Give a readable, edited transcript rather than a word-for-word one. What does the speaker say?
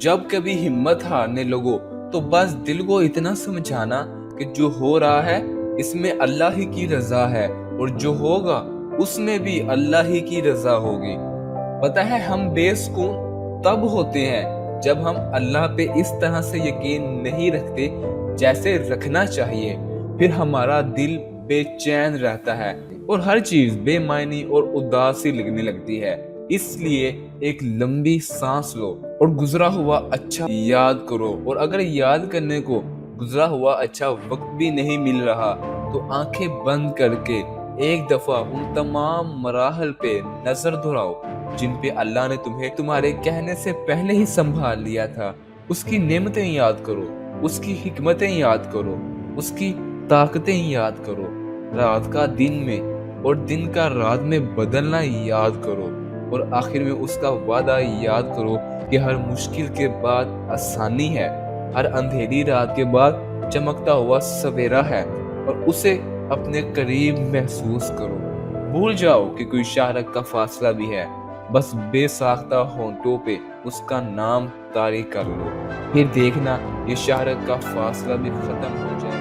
जब कभी हिम्मत हारने लगो तो बस दिल को इतना समझाना कि जो हो रहा है इसमें अल्लाह ही की रजा है और जो होगा उसमें भी अल्लाह ही की रजा होगी। पता है हम बेसुकून तब होते हैं जब हम अल्लाह पे इस तरह से यकीन नहीं रखते जैसे रखना चाहिए। फिर हमारा दिल बेचैन रहता है और हर चीज बेमायनी और उदास सी लगने लगती है। इसलिए एक लंबी सांस लो और गुजरा हुआ अच्छा याद करो, और अगर याद करने को गुजरा हुआ अच्छा वक्त भी नहीं मिल रहा तो आंखें बंद करके एक दफा उन तमाम मराहल पे नजर दोहराओ जिन पे अल्लाह ने तुम्हें तुम्हारे कहने से पहले ही संभाल लिया था। उसकी नेमतें याद करो, उसकी हिकमतें याद करो, उसकी ताकतें याद करो। रात का दिन में और दिन का रात में बदलना याद करो, और आखिर में उसका वादा याद करो कि हर मुश्किल के बाद आसानी है, हर अंधेरी रात के बाद चमकता हुआ सवेरा है, और उसे अपने करीब महसूस करो। भूल जाओ कि कोई शाहरग का फासला भी है, बस बेसाख्ता होंठों पे उसका नाम तारी कर लो, फिर देखना ये शाहरग का फासला भी खत्म हो जाए।